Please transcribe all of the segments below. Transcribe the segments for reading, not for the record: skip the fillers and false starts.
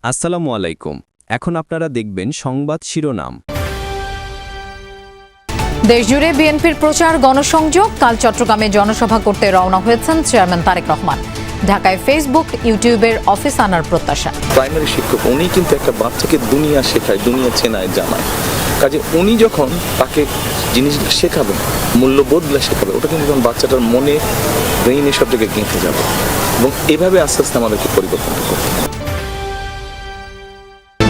আসসালামু আলাইকুম। এখন আপনারা দেখবেন সংবাদ শিরোনাম। দেশজুড়ে বিএনপির প্রচার গণসংযোগ। কাল চট্টগ্রামে জনসভা করতে রওনা হয়েছেন চেয়ারম্যান তারেক রহমান। ঢাকায় ফেসবুক, ইউটিউবের অফিস আনার প্রত্যাশা। প্রাইমারি শিক্ষক উনি কিন্তু একটা বাচ্চাকে দুনিয়া শেখায়, দুনিয়া চেনায়, জানায়। কাজে উনি যখন তাকে জিনিসগুলো শেখাবেন, মূল্যবোধগুলো শেখাবে, ওটা কিন্তু তখন বাচ্চাটার মনে, ব্রেইনে সব জায়গায় গেঁথে যাবে। এবং এভাবে আস্তে আস্তে আমাদেরকে পরিবর্তন করতে হবে।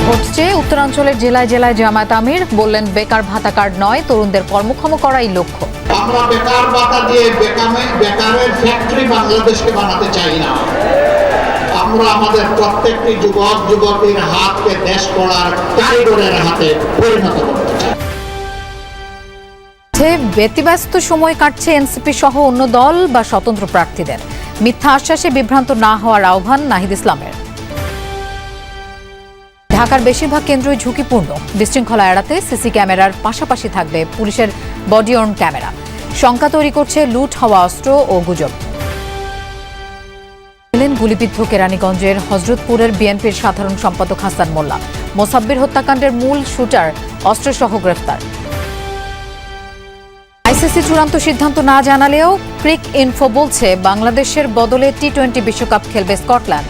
ঘটছে উত্তরাঞ্চলের জেলায় জেলায় জামায়াত আমির বললেন, বেকার ভাতা কার্ড নয়, তরুণদের কর্মক্ষম করাই লক্ষ্য। আমরা বেকার ভাতা দিয়ে বেকারের ফ্যাক্টরি বাংলাদেশকে বানাতে চাই না। আমরা আমাদের প্রত্যেকটি যুবক যুবতীর হাতকে দেশ গড়ার কারিগরের হাতে পরিণত করতে চাই। ব্যতিব্যস্ত সময় কাটছে এনসিপি সহ অন্য দল বা স্বতন্ত্র প্রার্থীদের। মিথ্যা আশ্বাসে বিভ্রান্ত না হওয়ার আহ্বান নাহিদ ইসলামের। ঢাকার বেশিরভাগ কেন্দ্রই ঝুঁকিপূর্ণ। বিশৃঙ্খলা এড়াতে সিসি ক্যামেরার পাশাপাশি থাকবে পুলিশের বডি অন ক্যামেরা। শঙ্কা তৈরি করছে লুট হওয়া অস্ত্র ও গুজব। গুলিবিদ্ধ কেরানীগঞ্জের হযরতপুরের বিএনপির সাধারণ সম্পাদক হাসান মোল্লা। মোসাব্বির হত্যাকাণ্ডের মূল শুটার অস্ত্রসহ গ্রেফতার। আইসিসি চূড়ান্ত সিদ্ধান্ত না জানালেও ক্রিক ইনফো বলছে, বাংলাদেশের বদলে টি-20 বিশ্বকাপ খেলবে স্কটল্যান্ড।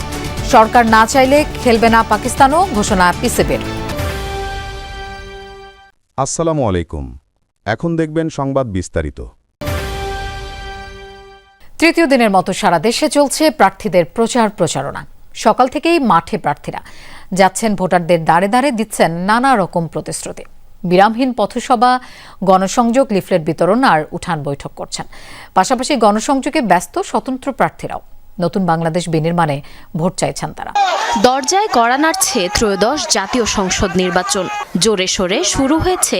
সরকার না চাইলে খেলবে না পাকিস্তানও, ঘোষণা পিসিবির। আসসালামু আলাইকুম। এখন দেখবেন সংবাদ বিস্তারিত। তৃতীয় দিনের মতো সারা দেশে চলছে প্রার্থীদের প্রচারণা। সকাল থেকেই মাঠে প্রার্থীরা যাচ্ছেন, ভোটারদের দাঁড়ে দাঁড়ে দিচ্ছেন নানা রকম প্রতিশ্রুতি। বিরামহীন পথসভা, গণসংযোগ, লিফলেট বিতরণ আর উঠান বৈঠক করছেন। পাশাপাশি গণসংযোগে ব্যস্ত স্বতন্ত্র প্রার্থীরাও। নতুন বাংলাদেশ বিনির্মাণে ভোট চাইছেন তারা। দরজায় কড়া নাড়ছে ত্রয়োদশ জাতীয় সংসদ নির্বাচন। জোরে সোরে শুরু হয়েছে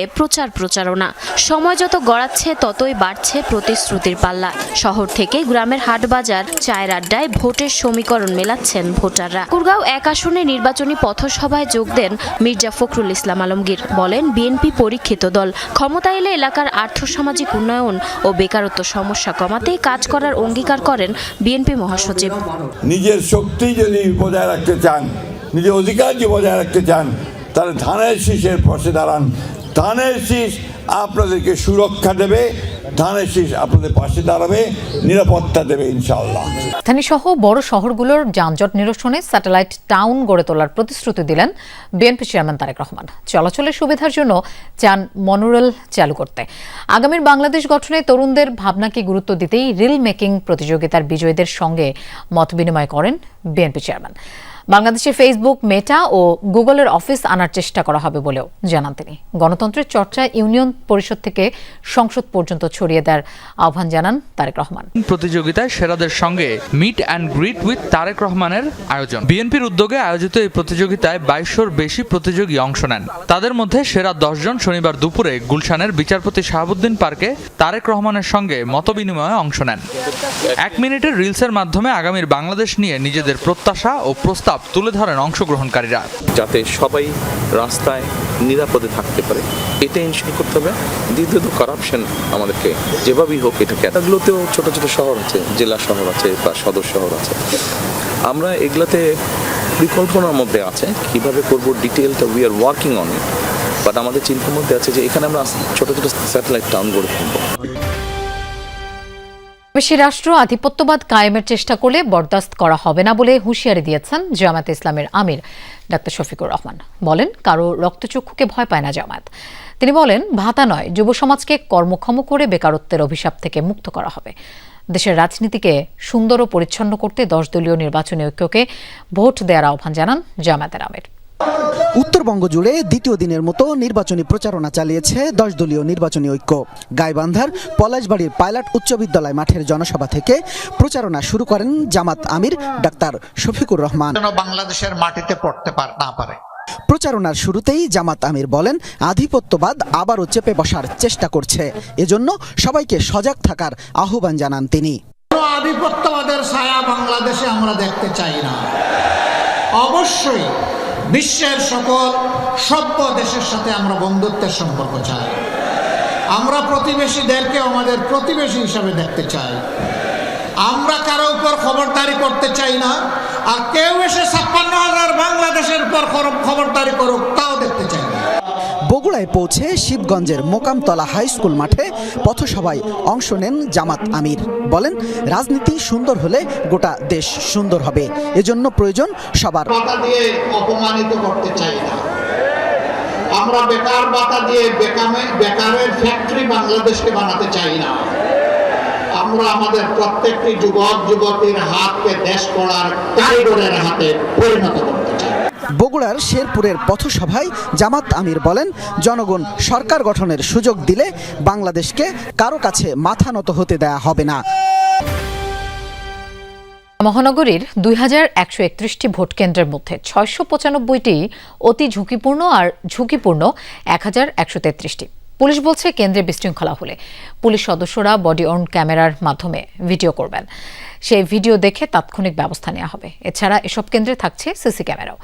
প্রচারণা। সময় যত গড়াচ্ছে ততই বাড়ছে প্রতিশ্রুতির পাল্লা। শহর থেকে গ্রামের হাটবাজার, চায়ের আড্ডায় ভোটের সমীকরণ মেলাচ্ছেন ভোটাররা। কুড়গাঁও 1 আসনে নির্বাচনী পথসভায় যোগ দেন মির্জা ফখরুল ইসলাম আলমগীর। বলেন, বিএনপি পরীক্ষিত দল, ক্ষমতা এলে এলাকার আর্থসামাজিক উন্নয়ন ও বেকারত্ব সমস্যা কমাতে কাজ করার অঙ্গীকার করেন বিএনপি মহাসচিব। নিজের শক্তি যদি বজায় রাখতে চান, নিজের অধিকার যদি বজায় রাখতে চান, তাহলে ধানের শীষের পাশে দাঁড়ান। ধানের শীষ আপনাদেরকে সুরক্ষা দেবে, ধানের শীষ আপনাদের পাশে দাঁড়াবে, নিরাপত্তা দেবে ইনশাআল্লাহ। রাজধানী সহ বড় শহরগুলোর যানজট নিরসনে স্যাটেলাইট টাউন গড়ে তোলার প্রতিশ্রুতি দিলেন বিএনপি চেয়ারম্যান তারেক রহমান। চলাচলের সুবিধার জন্য চান মনোরেল চালু করতে। আগামীর বাংলাদেশ গঠনে তরুণদের ভাবনাকে গুরুত্ব দিতেই রিল মেকিং প্রতিযোগিতার বিজয়ীদের সঙ্গে মত বিনিময় করেন বিএনপি চেয়ারম্যান। বাংলাদেশে ফেসবুক, মেটা ও গুগলের অফিস আনার চেষ্টা করা হবে বলেও জানান তিনি। গণতন্ত্রের চর্চা ইউনিয়ন পরিষদ থেকে সংসদ পর্যন্ত ছড়িয়ে দেওয়ার আহ্বান জানান তারেক রহমান। প্রতিযোগিতায় সেরাদের সঙ্গে meet and greet with Tarek রহমানের আয়োজন। বিএনপির উদ্যোগে আয়োজিত এই প্রতিযোগিতায় 2200-র বেশি প্রতিযোগী অংশ নেন। তাদের মধ্যে সেরা 10 জন শনিবার দুপুরে গুলশানের বিচারপতি শাহাবুদ্দিন পার্কে তারেক রহমানের সঙ্গে মতবিনিময়ে অংশ নেন। 1 মিনিটের রিলসের মাধ্যমে আগামীর বাংলাদেশ নিয়ে নিজেদের প্রত্যাশা ও প্রস্তাব তুলে ধরেন অংশগ্রহণকারীরা। যাতে সবাই রাস্তায় নিরাপদে থাকতে পারে, এটা এনশিওর করতে হবে। দ্বিতীয়ত কারাপশন আমাদেরকে যেভাবেই হোক এটাকে, এগুলোতেও ছোট ছোট শহর আছে, জেলা শহর আছে বা সদর শহর আছে, আমরা এগুলোতে পরিকল্পনার মধ্যে আছে কিভাবে করব, ডিটেলটা we are working on it. But আমাদের চিন্তার মধ্যে আছে যে এখানে আমরা ছোট ছোট স্যাটেলাইট টাউন গড়ে তুলব। বেশি রাষ্ট্র আধিপত্যবাদ কায়েমের চেষ্টা করলে বরদাস্ত করা হবে না বলে হুঁশিয়ারি দিয়েছেন জামায়াতে ইসলামের আমির ডাক্তার শফিকুর রহমান। বলেন, কারো রক্তচক্ষুকে ভয় পায় না জামায়াত। তিনি বলেন, ভাতা নয়, যুব সমাজকে কর্মক্ষম করে বেকারত্বের অভিশাপ থেকে মুক্ত করা হবে। দেশের রাজনীতিকে সুন্দর ও পরিচ্ছন্ন করতে 10 দলীয় নির্বাচনী ঐক্যকে ভোট দেওয়ার আহ্বান জানান জামায়াতের আমির। উত্তরবঙ্গ জুড়ে দ্বিতীয় দিনের মতো নির্বাচনী প্রচারণা চালিয়েছে 10 দলীয় নির্বাচনী ঐক্য। গাইবান্ধার পলাশবাড়ির পাইলট উচ্চ বিদ্যালয় মাঠের জনসভা থেকে প্রচারণা শুরু করেন জামাত আমির ডাক্তার শফিকুর রহমান। বাংলাদেশের মাটিতে পড়তে না পারে। প্রচারণার শুরুতেই জামাত আমির বলেন, আধিপত্যবাদ আবারও চেপে বসার চেষ্টা করছে, এজন্য সবাইকে সজাগ থাকার আহ্বান জানান তিনি। আধিপত্যবাদের ছায়া বাংলাদেশে আমরা দেখতে চাই না। অবশ্যই বিশ্বের সকল সভ্য দেশের সাথে আমরা বন্ধুত্বের সম্পর্ক চাই। আমরা প্রতিবেশীদেরকে আমাদের প্রতিবেশী হিসাবে দেখতে চাই। আমরা কারো উপর খবরদারি করতে চাই না। আর কেউ এসে 56,000 বাংলাদেশের উপর খবরদারি করুক, তাও দেখতে চাই না। বগুড়ায় পৌঁছে শিবগঞ্জের মোকামতলা হাই স্কুল মাঠে পথসভায় অংশ নেন জামাত আমির। বলেন, রাজনীতি সুন্দর হলে গোটা দেশ সুন্দর হবে, এজন্য প্রয়োজন সবার। ভাতা দিয়ে অপমানিত করতে চাই না, আমরা বেকার ভাতা দিয়ে বেকারের ফ্যাক্টরি বাংলাদেশকে বানাতে চাই না। আমরা আমাদের প্রত্যেকটি যুবক যুবতীর হাতকে দেশ গড়ার কারিগরের হাতে পরিণত করতে চাই। বগুড়ার শেরপুরের পথসভায় জামাত আমির বলেন, জনগণ সরকার গঠনের সুযোগ দিলে বাংলাদেশকে কারো কাছে মাথা নত হতে দেয়া হবে না। মহানগরীর 2131টি ভোট কেন্দ্রের মধ্যে 695টি অতি ঝুঁকিপূর্ণ আর ঝুঁকিপূর্ণ 1133টি। পুলিশ বলছে, কেন্দ্রে বিশৃঙ্খলা হলে পুলিশ সদস্যরা বডি অন ক্যামেরার মাধ্যমে ভিডিও করবেন। সেই ভিডিও দেখে তাৎক্ষণিক ব্যবস্থা নেওয়া হবে। এছাড়া এসব কেন্দ্রে থাকছে সিসি ক্যামেরাও।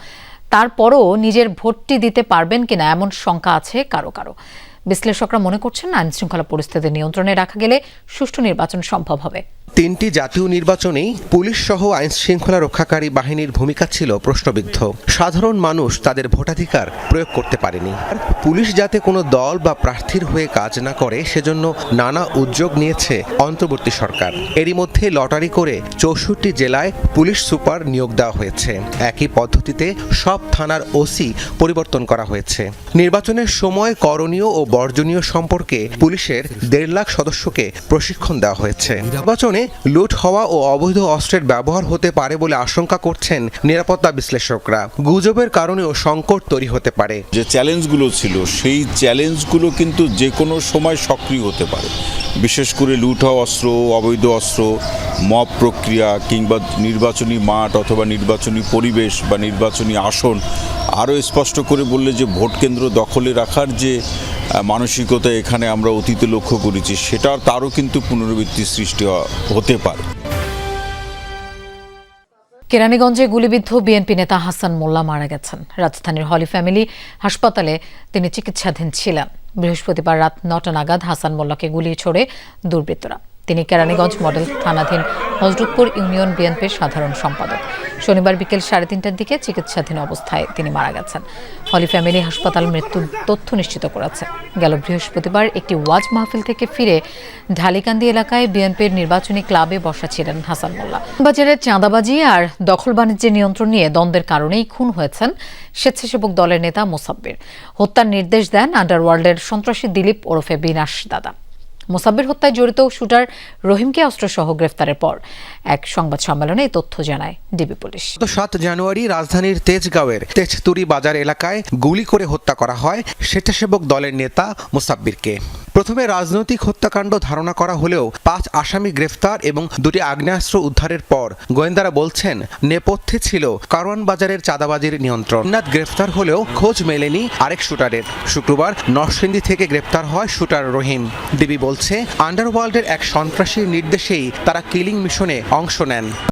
তারপরও নিজের ভোটটি দিতে পারবেন কিনা এমন শঙ্কা আছে কারো কারো। বিশ্লেষকরা মনে করছেন, আইন শৃঙ্খলা পরিস্থিতি নিয়ন্ত্রণে রাখা গেলে সুষ্ঠু নির্বাচন সম্ভব হবে। তিনটি জাতীয় নির্বাচনেই পুলিশ সহ আইন শৃঙ্খলা রক্ষাকারী বাহিনীর ভূমিকা ছিল প্রশ্নবিদ্ধ। সাধারণ মানুষ তাদের ভোটাধিকার প্রয়োগ করতে পারেনি। পুলিশ যাতে কোনো দল বা প্রার্থীর হয়ে কাজ না করে সেজন্য নানা উদ্যোগ নিয়েছে অন্তর্বর্তী সরকার। এরই মধ্যে লটারি করে 64 জেলায় পুলিশ সুপার নিয়োগ দেওয়া হয়েছে। একই পদ্ধতিতে সব থানার ওসি পরিবর্তন করা হয়েছে। নির্বাচনের সময় করণীয় ও বর্জনীয় সম্পর্কে পুলিশের 1.5 লাখ সদস্যকে প্রশিক্ষণ দেওয়া হয়েছে। নির্বাচনে লুট হওয়া ও অবৈধ অস্ত্রের ব্যবহার হতে পারে বলে আশঙ্কা করছেন নিরাপত্তা বিশ্লেষকরা। গুজবের কারণেও সংকট তৈরি হতে পারে। যে চ্যালেঞ্জগুলো ছিল সেই চ্যালেঞ্জগুলো কিন্তু যে কোনো সময় সক্রিয় হতে পারে। বিশেষ করে লুট হওয়া অস্ত্র, অবৈধ অস্ত্র, মব প্রক্রিয়া কিংবা নির্বাচনী মাঠ অথবা নির্বাচনী পরিবেশ বা নির্বাচনী আসন। আরও স্পষ্ট করে বললে যে ভোট কেন্দ্র দখলে রাখার যে মানসিকতা এখানে আমরা অতীতে লক্ষ্য করেছি, তারও কিন্তু পুনরাবৃত্তি সৃষ্টি হতে পারে। কেরানীগঞ্জে গুলিবিদ্ধ বিএনপি নেতা হাসান মোল্লা মারা গেছেন। রাজধানীর হলি ফ্যামিলি হাসপাতালে তিনি চিকিৎসাধীন ছিলেন। বৃহস্পতিবার রাত 9টা নাগাদ হাসান মোল্লাকে গুলি ছোড়ে দুর্বৃত্তরা। তিনি কেরানীগঞ্জ মডেল থানাধীন হযরতপুর ইউনিয়ন বিএনপির সাধারণ সম্পাদক। শনিবার বিকেল 3:30টার দিকে চিকিৎসাধীন অবস্থায় তিনি মারা গেছেন। হলি ফ্যামিলি হাসপাতাল মৃত্যুর তথ্য নিশ্চিত করেছে। গেল বৃহস্পতিবার একটি ওয়াজ মাহফিল থেকে ফিরে ঢালিকান্দি এলাকায় বিএনপির নির্বাচনী ক্লাবে বসা ছিলেন হাসান মোল্লা। বাজারে চাঁদাবাজি আর দখল বাণিজ্যের নিয়ন্ত্রণ নিয়ে দ্বন্দ্বের কারণেই খুন হয়েছেন স্বেচ্ছাসেবক দলের নেতা মোসাব্বির। হত্যার নির্দেশ দেন আন্ডারওয়ার্ল্ডের সন্ত্রাসী দিলীপ ওরফে বিনাশ দাদা। মোসাব্বির হত্যায় জড়িত শুটার রহিমকে অস্ত্রসহ গ্রেফতারের পর এক সংবাদ সম্মেলনে এই তথ্য জানায় ডিবি পুলিশ। 7 জানুয়ারি রাজধানীর তেজগাঁওয়ের তেজতুরি বাজার এলাকায় গুলি করে হত্যা করা হয় স্বেচ্ছাসেবক দলের নেতা মোসাব্বিরকে। প্রথমে রাজনৈতিক হত্যাকাণ্ড ধারণা করা হলেও 5 আসামি গ্রেফতার এবং 2টি আগ্নেয়াস্ত্র উদ্ধারের পর গোয়েন্দারা বলছেন নেপথ্যে ছিল কারওয়ান বাজারের চাঁদাবাজির নিয়ন্ত্রণ। গ্রেফতার হলেও খোঁজ মেলেনি আরেক শুটারের। শুক্রবার নরসিংদী থেকে গ্রেফতার হয় শুটার রহিম। ডিবি বলছে, আন্ডারওয়ার্ল্ডের এক সন্ত্রাসীর নির্দেশেই তারা কিলিং মিশনে অংশ নেন।